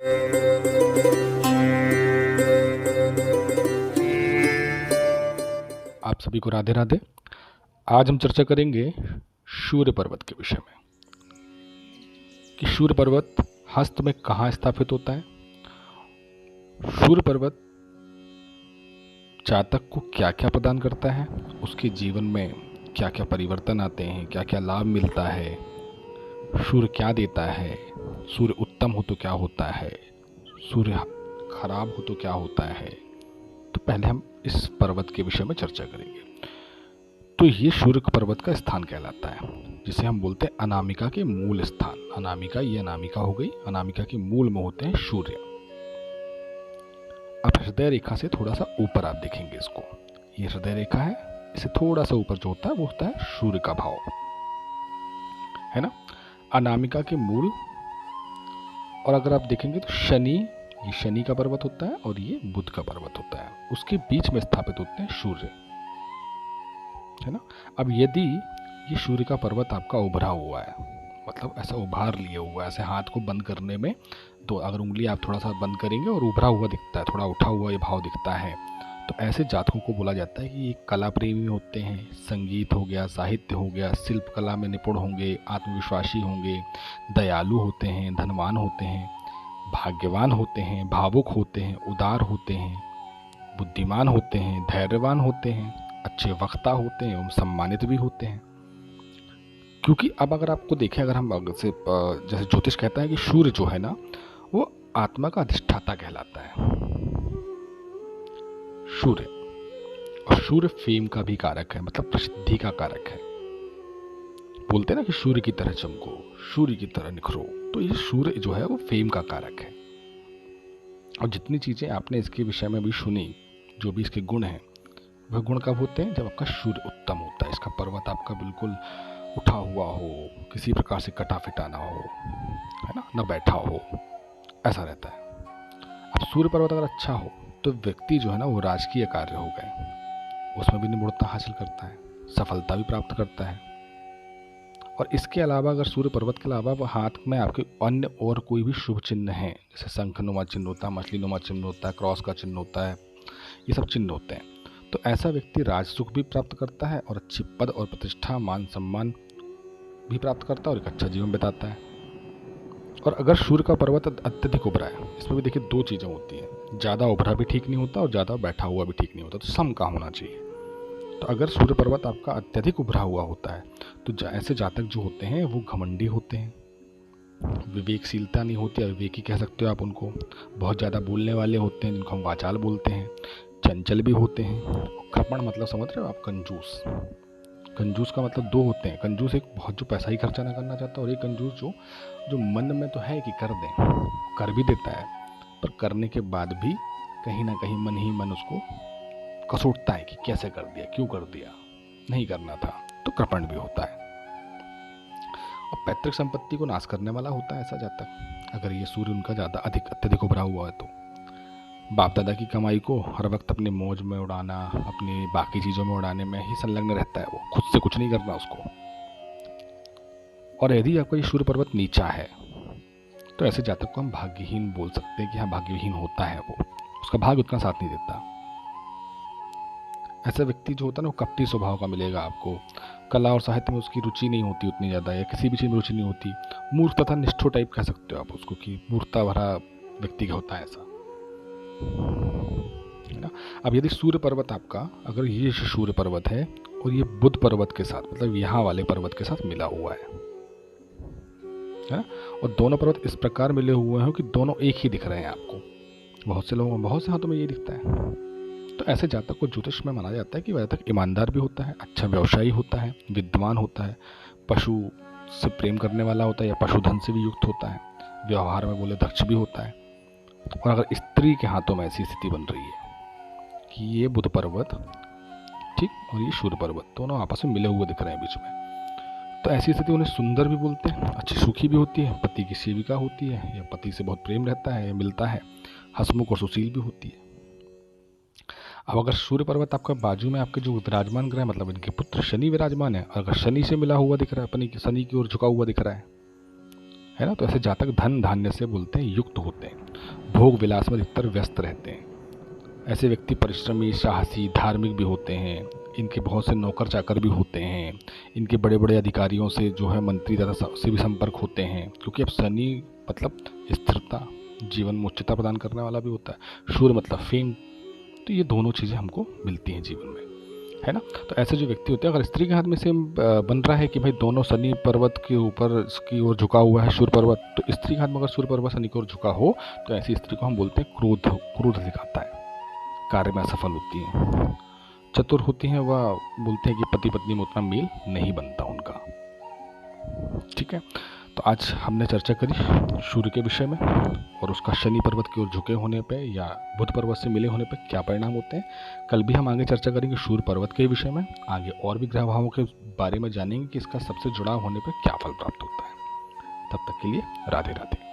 आप सभी को राधे राधे। आज हम चर्चा करेंगे सूर्य पर्वत के विषय में कि सूर्य पर्वत हस्त में कहाँ स्थापित होता है, सूर्य पर्वत जातक को क्या क्या प्रदान करता है, उसके जीवन में क्या क्या परिवर्तन आते हैं, क्या क्या लाभ मिलता है, सूर्य क्या देता है, सूर्य उत्तम हो तो क्या होता है, सूर्य खराब हो तो क्या होता है। तो पहले हम इस पर्वत के विषय में चर्चा करेंगे। तो ये सूर्य पर्वत का स्थान कहलाता है, जिसे हम बोलते हैं अनामिका के मूल स्थान। अनामिका, ये अनामिका हो गई, अनामिका के मूल में होते हैं सूर्य। अब हृदय रेखा से थोड़ा सा ऊपर आप देखेंगे इसको, ये हृदय रेखा है, इसे थोड़ा सा ऊपर जो होता है वो होता है सूर्य का भाव, है ना। अनामिका के मूल, और अगर आप देखेंगे तो शनि, ये शनि का पर्वत होता है और ये बुध का पर्वत होता है, उसके बीच में स्थापित होते हैं सूर्य, है ना। अब यदि ये सूर्य का पर्वत आपका उभरा हुआ है, मतलब ऐसा उभार लिए हुआ है, ऐसे हाथ को बंद करने में तो अगर उंगली आप थोड़ा सा बंद करेंगे और उभरा हुआ दिखता है, थोड़ा उठा हुआ ये भाव दिखता है, तो ऐसे जातकों को बोला जाता है कि ये कला प्रेमी होते हैं। संगीत हो गया, साहित्य हो गया, शिल्प कला में निपुण होंगे, आत्मविश्वासी होंगे, दयालु होते हैं, धनवान होते हैं, भाग्यवान होते हैं, भावुक होते हैं, उदार होते हैं, बुद्धिमान होते हैं, धैर्यवान होते हैं, अच्छे वक्ता होते हैं एवं सम्मानित भी होते हैं। क्योंकि अब अगर आपको देखें, अगर हम से जैसे ज्योतिष कहता है कि सूर्य जो है ना वो आत्मा का अधिष्ठाता कहलाता है, सूर्य। और सूर्य फेम का भी कारक है, मतलब प्रसिद्धि का कारक है। बोलते हैं ना कि सूर्य की तरह चमको, सूर्य की तरह निखरो, तो ये सूर्य जो है वो फेम का कारक है। और जितनी चीजें आपने इसके विषय में भी सुनी, जो भी इसके गुण हैं, वह गुण कब होते हैं? जब आपका सूर्य उत्तम होता है, इसका पर्वत आपका बिल्कुल उठा हुआ हो, किसी प्रकार से कटा फिटा ना हो, है ना, न बैठा हो, ऐसा रहता है। अब सूर्य पर्वत अगर अच्छा हो तो व्यक्ति जो है ना वो राजकीय कार्य हो गए, उसमें भी निपुणता हासिल करता है, सफलता भी प्राप्त करता है। और इसके अलावा अगर सूर्य पर्वत के अलावा वह हाथ में आपके अन्य और कोई भी शुभ चिन्ह हैं, जैसे शंखनुमा चिन्ह होता है, मछली नुमा चिन्ह होता है, क्रॉस का चिन्ह होता है, ये सब चिन्ह होते हैं, तो ऐसा व्यक्ति राजसुख भी प्राप्त करता है और अच्छी पद और प्रतिष्ठा, मान सम्मान भी प्राप्त करता है और एक अच्छा जीवन बिताता है। और अगर सूर्य का पर्वत अत्यधिक उभरा है, इसमें भी देखिए दो चीज़ें होती हैं, ज़्यादा उभरा भी ठीक नहीं होता और ज़्यादा बैठा हुआ भी ठीक नहीं होता, तो सम का होना चाहिए। तो अगर सूर्य पर्वत आपका अत्यधिक उभरा हुआ होता है तो ऐसे जातक जो होते हैं वो घमंडी होते हैं, विवेकशीलता नहीं होती, अविवेकी कह सकते हो आप उनको, बहुत ज़्यादा बोलने वाले होते हैं, जिनको हम वाचाल बोलते हैं, चंचल भी होते हैं। कृपण मतलब समझ रहे हो आप? कंजूस। कंजूस का मतलब दो होते हैं, कंजूस एक बहुत जो पैसा ही खर्चा ना करना चाहता, और एक कंजूस जो जो मन में तो है कि कर दें, कर भी देता है, पर करने के बाद भी कहीं ना कहीं मन ही मन उसको कसोटता है कि कैसे कर दिया, क्यों कर दिया, नहीं करना था, तो कृपण भी होता है। और पैतृक संपत्ति को नाश करने वाला होता है ऐसा जातक, अगर ये सूर्य उनका ज़्यादा अत्यधिक उभरा हुआ है तो। बाप दादा की कमाई को हर वक्त अपने मौज में उड़ाना, अपनी बाकी चीज़ों में उड़ाने में ही संलग्न रहता है, वो खुद से कुछ नहीं करना उसको। और यदि आपका ये सूर्य पर्वत नीचा है तो ऐसे जातक को हम भाग्यहीन बोल सकते हैं कि हाँ भाग्यहीन होता है वो, उसका भाग्य उतना साथ नहीं देता। ऐसा व्यक्ति जो होता है ना वो कपटी स्वभाव का मिलेगा आपको, कला और साहित्य में उसकी रुचि नहीं होती उतनी ज़्यादा, या किसी भी चीज़ में रुचि नहीं होती, मूर्ख तथा निष्ठुर टाइप कह सकते हो आप उसको, कि मूर्खता भरा व्यक्ति का होता है ऐसा, है ना। अब यदि सूर्य पर्वत आपका, अगर ये सूर्य पर्वत है और ये बुध पर्वत के साथ, मतलब यहाँ वाले पर्वत के साथ मिला हुआ है ना, और दोनों पर्वत इस प्रकार मिले हुए हैं कि दोनों एक ही दिख रहे हैं आपको, बहुत से लोगों में, बहुत से हाथों में ये दिखता है, तो ऐसे जातक को ज्योतिष में माना जाता है कि वह जातक ईमानदार भी होता है, अच्छा व्यवसायी होता है, विद्वान होता है, पशु से प्रेम करने वाला होता है या पशुधन से भी युक्त होता है, व्यवहार में बोले दक्ष भी होता है। और अगर स्त्री के हाथों में ऐसी स्थिति बन रही है कि ये बुध पर्वत ठीक और ये सूर्य पर्वत दोनों आपस में मिले हुए दिख रहे हैं बीच में, तो ऐसी स्थिति उन्हें सुंदर भी बोलते हैं, अच्छी सुखी भी होती है, पति की सेविका होती है, या पति से बहुत प्रेम रहता है या मिलता है, हंसमुख और सुशील भी होती है। अब अगर सूर्य पर्वत आपका बाजू में आपके जो विराजमान ग्रह, मतलब इनके पुत्र शनि विराजमान है, अगर शनि से मिला हुआ दिख रहा है, अपनी शनि की ओर झुका हुआ दिख रहा है है ना। तो ऐसे जातक धन धान्य से बोलते हैं युक्त होते हैं, भोग विलास में अधिकतर व्यस्त रहते हैं। ऐसे व्यक्ति परिश्रमी, साहसी, धार्मिक भी होते हैं। इनके बहुत से नौकर चाकर भी होते हैं। इनके बड़े बड़े अधिकारियों से जो है मंत्री दादा से भी संपर्क होते हैं, क्योंकि अब शनि मतलब स्थिरता, जीवन में उच्चता प्रदान करने वाला भी होता है। सूर्य मतलब फेम। तो ये दोनों चीज़ें हमको मिलती हैं जीवन में, है ना। तो ऐसे जो व्यक्ति होते हैं, अगर स्त्री के हाथ में से बन रहा है कि भाई दोनों शनि पर्वत के ऊपर इसकी ओर झुका हुआ है सूर्य पर्वत, तो स्त्री के हाथ में अगर सूर्य पर्वत शनि की ओर झुका हो तो ऐसी स्त्री को हम बोलते हैं क्रोध दिखाता है, कार्य में असफल होती हैं। चतुर होती हैं, वह बोलते हैं कि पति पत्नी में उतना मेल नहीं बनता उनका। ठीक है, तो आज हमने चर्चा करी सूर्य के विषय में और उसका शनि पर्वत की ओर झुके होने पे या बुध पर्वत से मिले होने पे क्या परिणाम होते हैं। कल भी हम आगे चर्चा करेंगे सूर्य पर्वत के विषय में, आगे और भी ग्रह भावों के बारे में जानेंगे कि इसका सबसे जुड़ाव होने पे क्या फल प्राप्त होता है। तब तक के लिए राधे राधे।